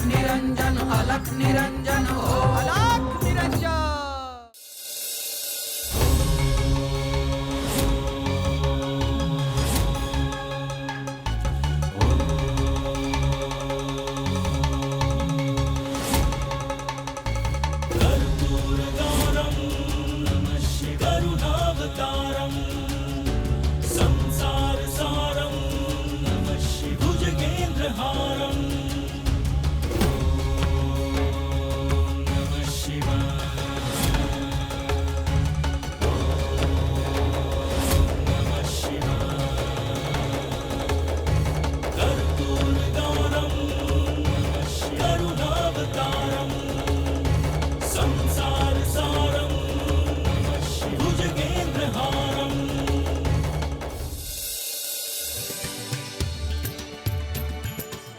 निरंजन अलख निरंजन हो अलख निरंजन।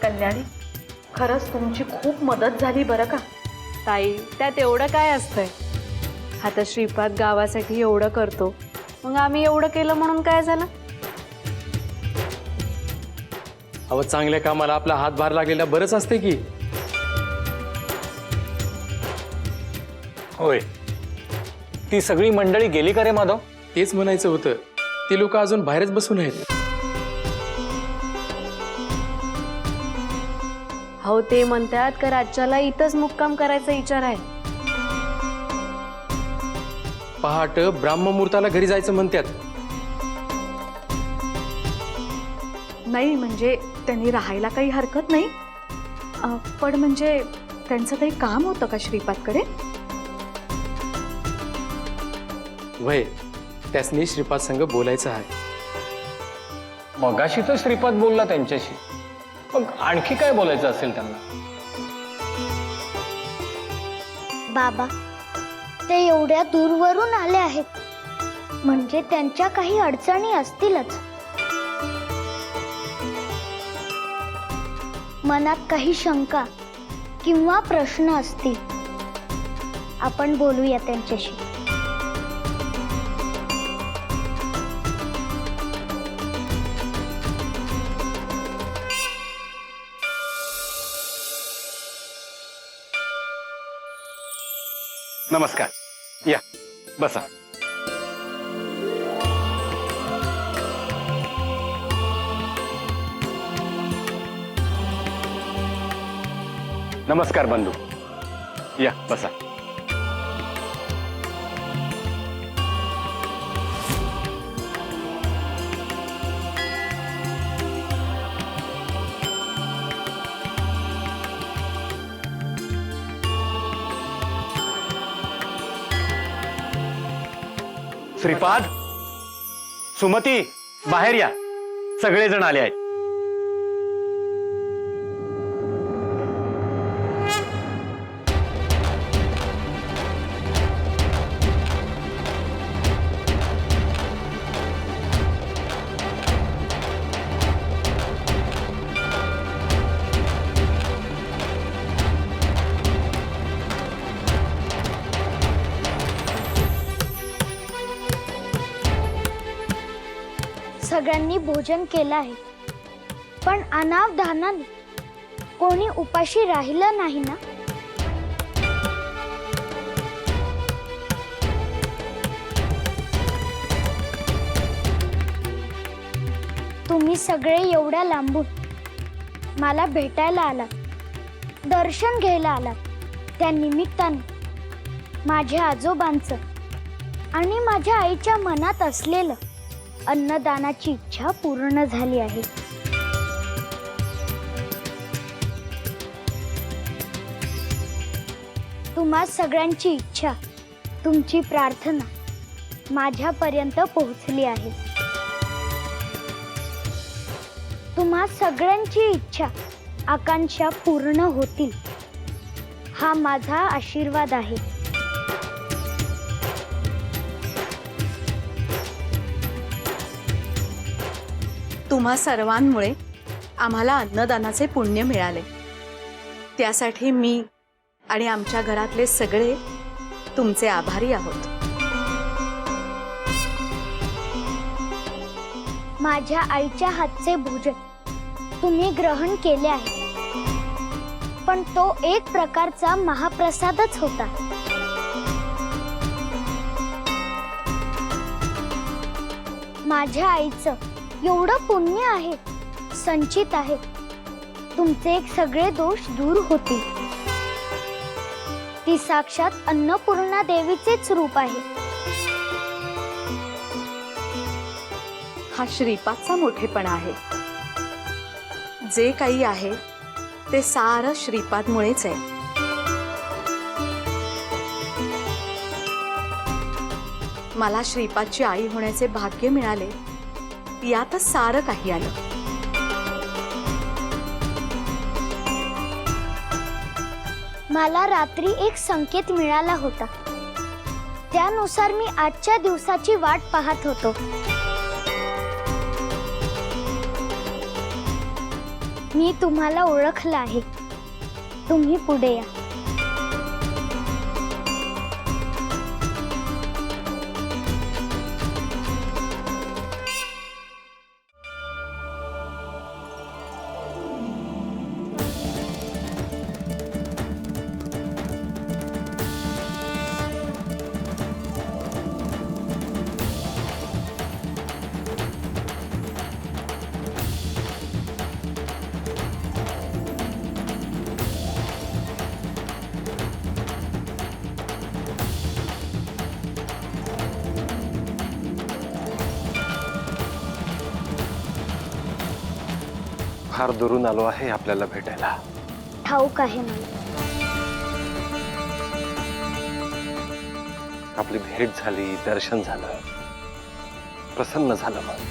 कल्याणी, खरंच तुमची खूप मदत झाली बरं का। ताई, त्यात एवढं काय असतंय? आता श्रीपाद गावासाठी एवढं करतो, मग आम्ही एवढं केलं म्हणून काय झालं? अहो, चांगल्या कामाला आपला हातभार लागलेला बरंच असते की। होय, ती सगळी मंडळी गेली का रे माधव? तेच म्हणायचं होतं, ते लोक अजून बाहेरच बसून आहेत। हो, ते म्हणतात का राज्याला इथंच मुक्काम करायचा विचार आहे। पहाट ब्राह्ममुहूर्ताला घरी जायचं म्हणतात। नाही म्हणजे त्यांनी राहायला काही हरकत नाही, पण म्हणजे त्यांचं काही काम होतं का श्रीपादकडे? वय त्यासनी श्रीपाद संग बोलायचं आहे। मगाशी तर श्रीपाद बोलला त्यांच्याशी, मग आणखी काय बोलायचं असेल त्यांना? बाबा, ते एवढ्या दूरवरून आले आहेत, म्हणजे त्यांच्या काही अडचणी असतीलच। मनात काही शंका किंवा प्रश्न असतील, आपण बोलूया त्यांच्याशी। नमस्कार, या बसा। नमस्कार बंधू, या बसा। श्रीपाद, सुमती, बाहेर या, सगळेजण आले आहेत। सगळ्यांनी भोजन केलं आहे, पण अनावधानाने कोणी उपाशी राहिलं नाही ना? तुम्ही सगळे एवढ्या लांबून मला भेटायला आलात, दर्शन घ्यायला आलात, त्या निमित्ताने माझ्या आजोबांचं आणि माझ्या आईच्या मनात असलेलं अन्नदानाची इच्छा पूर्ण झाली आहे। तुम्हा सगळ्यांची इच्छा, तुमची प्रार्थना माझ्यापर्यंत पोहोचली आहे। तुम्हा सगळ्यांची इच्छा, आकांक्षा पूर्ण होतील, हा माझा आशीर्वाद आहे। तुम्हा सर्वांमुळे आम्हाला अन्नदानाचे पुण्य मिळाले, त्यासाठी मी आणि आमच्या घरातले सगळे तुमचे आभारी आहोत। माझ्या आईच्या हातचे भोजन तुम्ही ग्रहण केले आहे, पण पण तो एक प्रकारचा महाप्रसादच होता. माझ्या आईचं एवढं पुण्य आहे, संचित आहे. तुमचे एक सगळे दोष दूर होतील. ती साक्षात अन्नपूर्णा देवीचेच रूप आहे. हा श्रीपादचा मोठेपणा आहे. जे काही आहे ते सारं श्रीपादमुळेच आहे. मला श्रीपादची आई होण्याचे भाग्य मिळाले, यातच सारं काही आलं. मला रात्री एक संकेत मिळाला होता. त्यानुसार मी आजच्या दिवसाची वाट पाहत होतो. मी तुम्हाला ओळखलं आहे. तुम्ही पुढे या. फार दुरून आलो आहे आपल्याला भेटायला. ठाऊक आहे मला. आपली भेट झाली, दर्शन झालं, प्रसन्न झालं मन.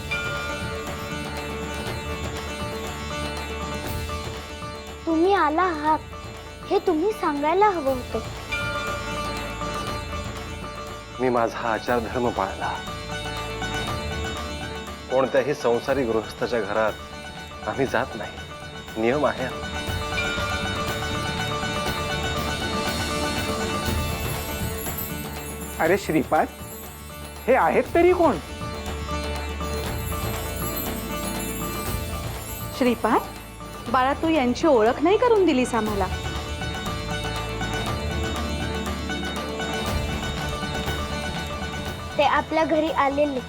तुम्ही आला आहात हे तुम्ही सांगायला हवं होतं. मी माझा आचारधर्म पाळला. कोणत्याही संसारी गृहस्थाच्या घरात आम्ही जात नाही. नियम आहे. अरे श्रीपाद, हे आहेत तरी कोण? श्रीपाद, बाळा तू यांची ओळख नाही करून दिलीस आम्हाला. ते आपल्या घरी आलेले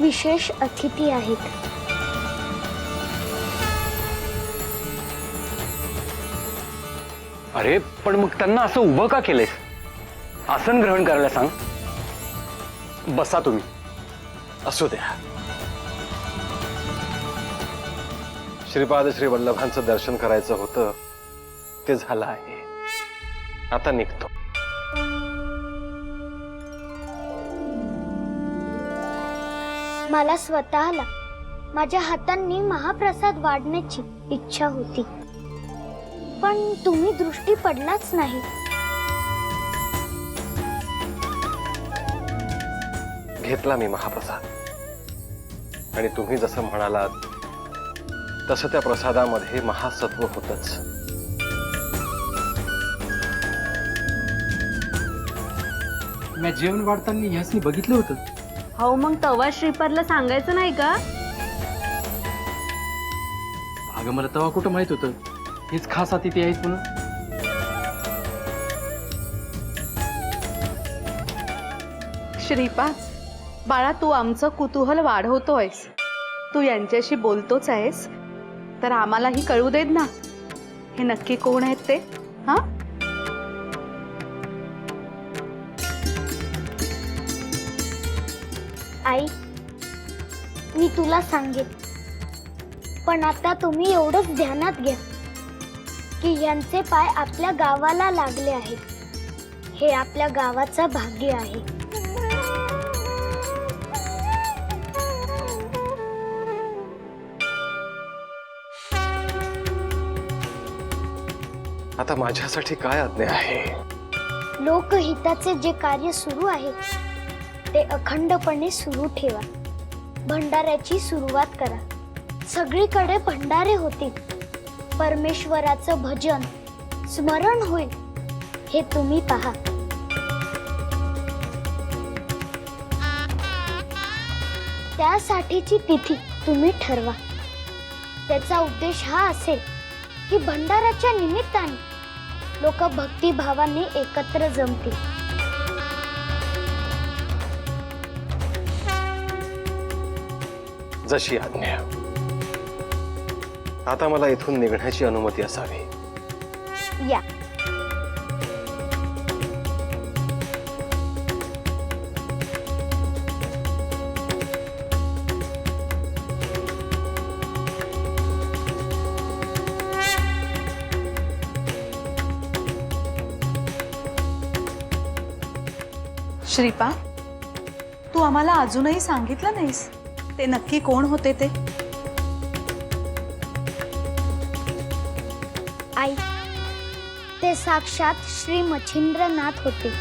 विशेष अतिथी आहेत. अरे पण मग त्यांना असं उभं का केलंस? आसन ग्रहण करायला सांग. बसा तुम्ही. असू द्या. श्रीपाद श्री वल्लभांचं दर्शन करायचं होतं, ते झालं आहे. आता निघतो. मला स्वतःला माझ्या हातांनी महाप्रसाद वाढण्याची इच्छा होती, पण तुम्ही दृष्टी पडलाच नाही. घेतला मी महाप्रसाद, आणि तुम्ही जसं म्हणालात तसं त्या प्रसादामध्ये महासत्व होतच. मी जेवण वाढताना ह्यासनी बघितलं होतं. हो मग तवा श्रीपादला सांगायचं नाही का? अगं मला तेव्हा कुठं माहित होतं हेच खास अतिथी आहेत म्हणून. श्रीपाद, बाळा तू आमचं कुतूहल वाढवतोयस. तू यांच्याशी बोलतोच आहेस तर आम्हालाही कळू देत ना, हे नक्की कोण आहेत ते. हा, आई, मी तुला सांगेन, पण आता तुम्ही एवढंच ध्यानात घ्या की यांचे पाय आपल्या गावाला लागले आहेत. हे आपल्या गावाचं भाग्य आहे. आता माझ्यासाठी काय आज्ञा आहे? लोकहिताचे जे कार्य सुरू आहे ते अखंडपणे सुरू ठेवा. भंडाऱ्याची सुरुवात करा. सगळीकडे भंडारे होतील. परमेश्वराचं भजन स्मरण होईल हे तुम्ही पहा. त्यासाठीची तिथी तुम्ही ठरवा. त्याचा उद्देश हा असेल की भंडाराच्या निमित्ताने लोक भक्तिभावाने एकत्र जमतील. जशी आज्ञा. आता मला इथून निघण्याची अनुमती असावी. या. श्रीपाद, तू आम्हाला अजूनही सांगितलं नाहीस ते नक्की कोण होते ते. आई, ते साक्षात श्री मच्छिंद्रनाथ होते.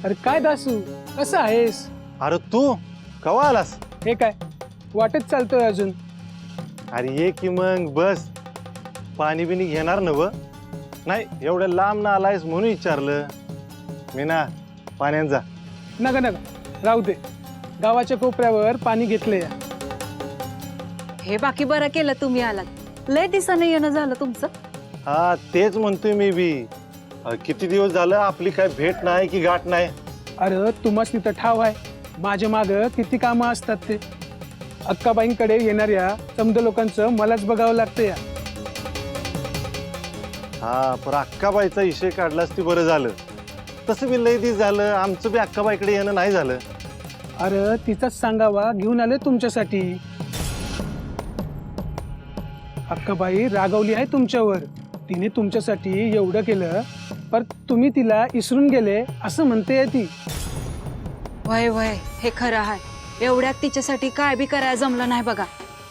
अरे काय दासू, कसं आहेस? अरे तू कवा आलास? हे काय वाटत चालतोय अजून? अरे ये की मग बस. पाणी बिनी घेणार नव? नाही, एवढ्या लांब ना आलायस म्हणून विचारलं मी ना. पाण्यात जा. नका नका, राहू दे. गावाच्या कोपऱ्यावर पाणी घेतलंय. हे बाकी बरं केलं तुम्ही आलात. लय दिवसाने येणं झालं तुमचं. हा तेच म्हणतोय मी बी. किती दिवस झालं आपली काय भेट नाही की गाठ नाही. अरे तुम्हाच तिथं ठाव आहे, माझ्या माग किती कामं असतात ते. अक्काबाईंकडे येणाऱ्या समद लोकांचं मलाच बघावं लागतं या. हा पण अक्काबाईचा विषय काढलास ते बरं झालं. तसं बी लय दिवस झालं आमचं बी अक्काबाईकडे येणं नाही झालं. अरे तिचाच सांगावा घेऊन आले तुमच्यासाठी. अक्काबाई रागवली आहे तुमच्यावर. तिने तुमच्यासाठी एवढं केलं पण तुम्ही तिला इसरून गेले असं म्हणते ती. वय वय, हे खरं आहे. एवढ्यात तिच्यासाठी काय बी करायला जमलं नाही बघा.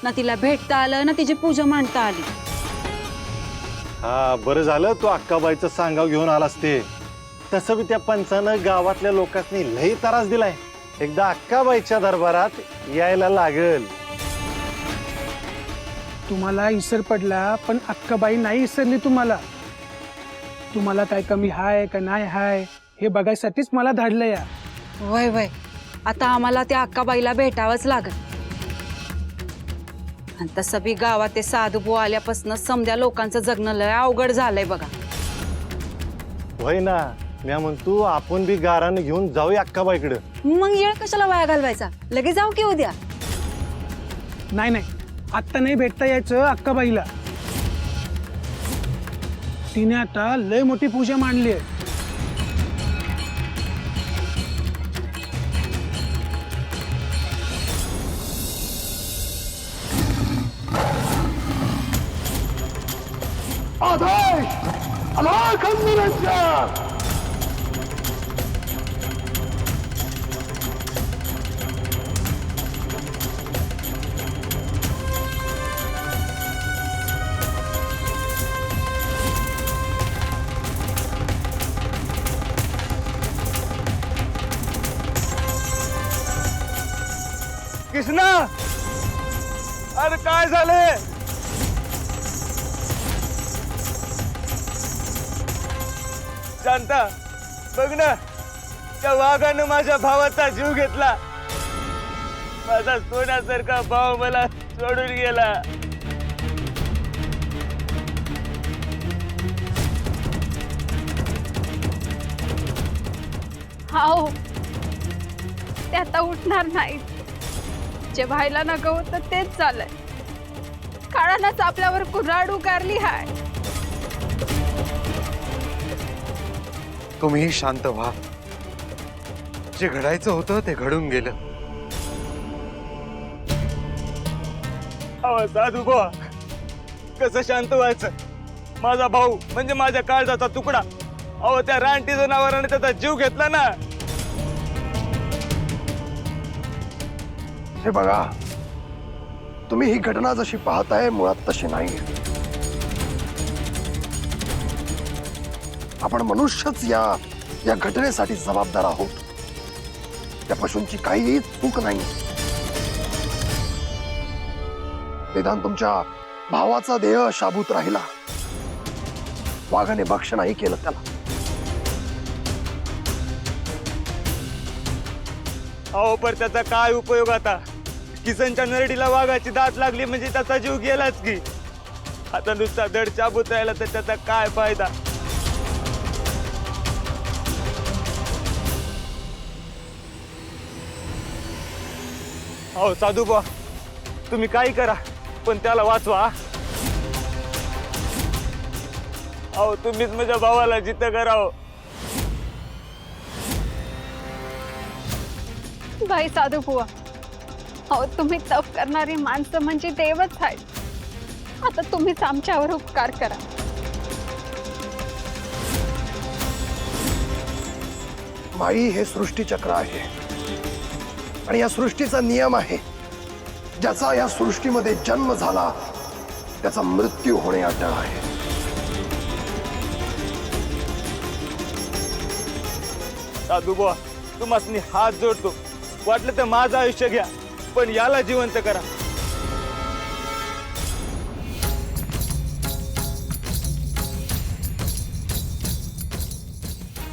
ना तिला भेटता आलं ना तिची पूजा मांडता आली. हा बरं झालं तू अक्काबाईचं सांगाव घेऊन आलास ते. तसं बी त्या पंचानं गावातल्या लोकांनी लई त्रास दिलाय. एकदा अक्काबाईच्या दरबारात यायला लागल. तुम्हाला इसर पडला पण अक्काबाई नाही इसरली तुम्हाला. तुम्हाला काय कमी हाय का नाही हाय हे बघायसाठीच मला धाडलं या. वय वय, आता आम्हाला त्या अक्काबाईला भेटावंच लागल. आणि तसं बी गावात ते साधू आल्यापासून समध्या लोकांचं जगणं लय अवघड झालंय बघा. होय ना, मी म्हणतो आपण बी गारानं घेऊन जाऊया अक्काबाईकडं. मग येळ कशाला वाया घालवायचा? लगेच जाऊ की उद्या. नाही नाही, आत्ता नाही भेटता यायचं अक्काबाईला. तिने आता लय मोठी पूजा मांडली आहे. कृष्णा, अरे काय झालंय? शांता, बघ ना, त्या वाघानं माझ्या भावाचा जीव घेतला. माझा सोन्यासारखा भाव मला सोडून गेला. हाओ, ते आता उठणार नाही. जे व्हायला नको होतं तेच झालंय. काळानंच आपल्यावर कुऱ्हाड उगारली हाय. तुम्ही शांत व्हा. जे घडायचं होतं ते घडून गेलं. अहो साधू बुवा, कसं शांत व्हायचं? माझा भाऊ म्हणजे माझ्या काळजाचा तुकडा. अहो त्या रानटी जनावराने त्याचा जीव घेतला ना. हे बघा, तुम्ही ही घटना जशी पाहताय मुळात तशी नाही. आपण मनुष्यच या घटनेसाठी जबाबदार आहोत. त्या पशूंची काहीही चूक नाही. निदान तुमच्या भावाचा देह शाबूत राहिला. वाघाने भक्ष नाही केलं त्याला. अहो पर त्याचा काय उपयोग आता? किसनच्या नरडीला वाघाची दात लागली म्हणजे त्याचा जीव गेलाच की. आता नुसता दड चाबूत राहिला तर त्याचा काय फायदा? अहो साधू बुवा, तुम्ही काही करा पण त्याला वाचवा. अहो तुम्हीच माझ्या भावाला जिद्द करावं. बाई साधू बुवा, अहो तुम्ही तप करणारी माणसं म्हणजे देवच आहेत. आता तुम्हीच आमच्यावर उपकार करा. माई हे सृष्टीचक्र आहे आणि या सृष्टीचा नियम आहे. ज्याचा या सृष्टीमध्ये जन्म झाला त्याचा मृत्यू होणे अटळ आहे. साधू बुवा, तुम्हाला हात जोडतो. वाटलं तर माझं आयुष्य घ्या पण याला जिवंत करा.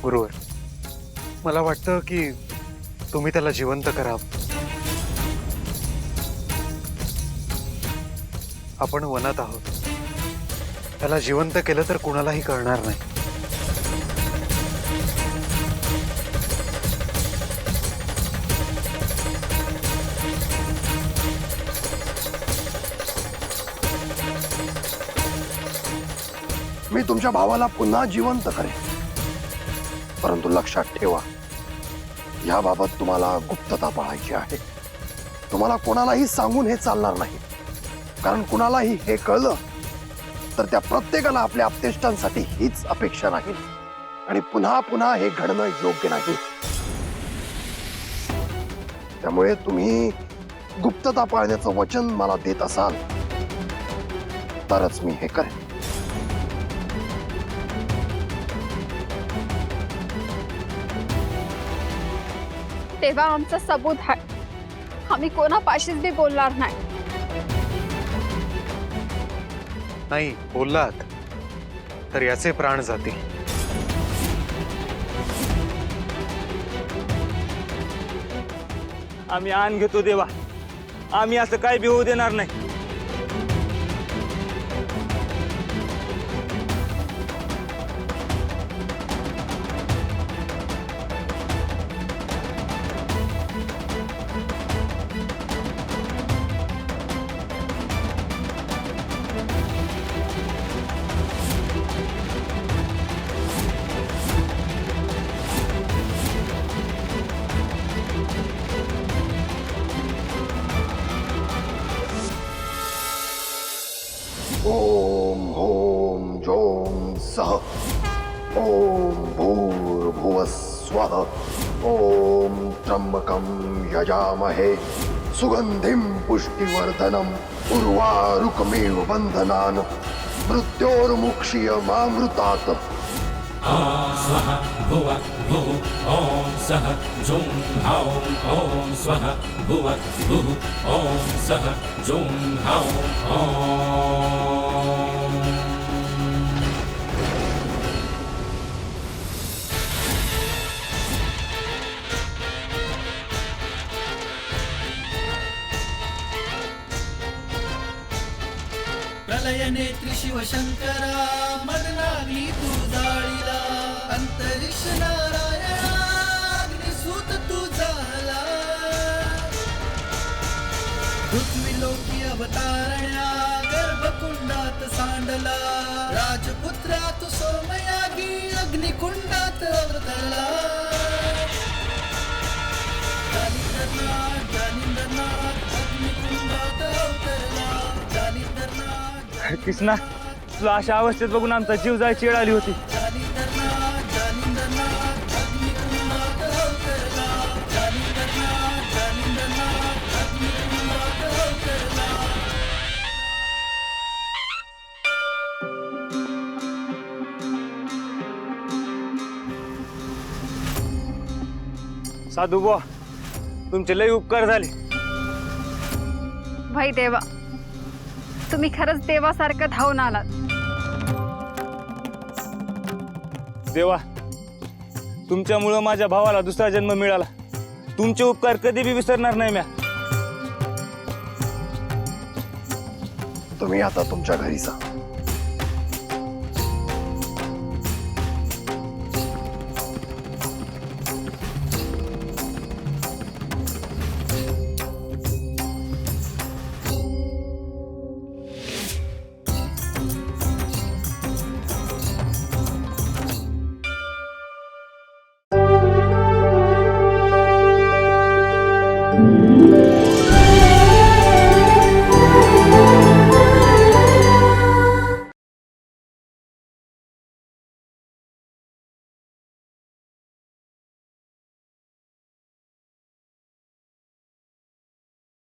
गुरुवर, मला वाटतं की तुम्ही त्याला जिवंत करा. आपण वनात आहोत. त्याला जिवंत केलं तर कुणालाही कळणार नाही. मी तुमच्या भावाला पुन्हा जिवंत करेन. परंतु लक्षात ठेवा, याबाबत तुम्हाला गुप्तता पाळायची आहे. तुम्हाला कोणालाही सांगून हे चालणार नाही. कारण कुणालाही हे कळलं तर त्या प्रत्येकाला आपल्या आपतेष्टांसाठी हीच अपेक्षा नाही आणि पुन्हा पुन्हा हे घडणं योग्य नाही. त्यामुळे तुम्ही गुप्तता पाळण्याचं वचन मला देत असाल तरच मी हे करेन. तेव्हा आमचा सबूत आहे. आम्ही कोणापाशीच बी बोलणार नाही. नाही बोललात तर याचे प्राण जातील. आम्ही आण घेतो देवा. आम्ही असं काही बी होऊ देणार नाही. ओम होम जोम सह. ओम भूर्भुवः स्वः. ओम त्र्यंबकं यजामहे सुगंधिं पुष्टिवर्धनम् उर्वारुकमेव बन्धनान् मृत्योर्मुक्षीयमामृतात्. स्वः भुव भुः ॐ सः जुं हौं ॐ स्वः भुव भुः ॐ सः जुं हौं ॐ. प्रलयनेत्री शिवशंकरा मदनानी तू जाळीला. अंतरिक्ष नारायणा अग्निसूत तू झाला. पृथ्वीलोकी अवतारण्या गर्भकुंडात सांडला. राजपुत्रा तू सोमयागी अग्निकुंडात अवतरला. जालिंदरनाथ जालिंदरनाथ अग्निकुंडात अवतरला. जालिंदरनाथ कृष्णा, तुला अशा अवस्थेत बघून आमचा जीव जायची वेळ आली होती. जालिंदरनाथ जालिंदरनाथ अग्निकुंडात अवतरला. जालिंदरनाथ जालिंदरनाथ अग्निकुंडात अवतरला. साधू बुवा तुमचे लई उपकार झाले. भाई देवा, तुम्ही खरंच देवासारखं धावून आलात. देवा, तुमच्यामुळं माझ्या भावाला दुसरा जन्म मिळाला. तुमचे उपकार कधी बी विसरणार नाही म्या. तुम्ही आता तुमच्या घरी जा.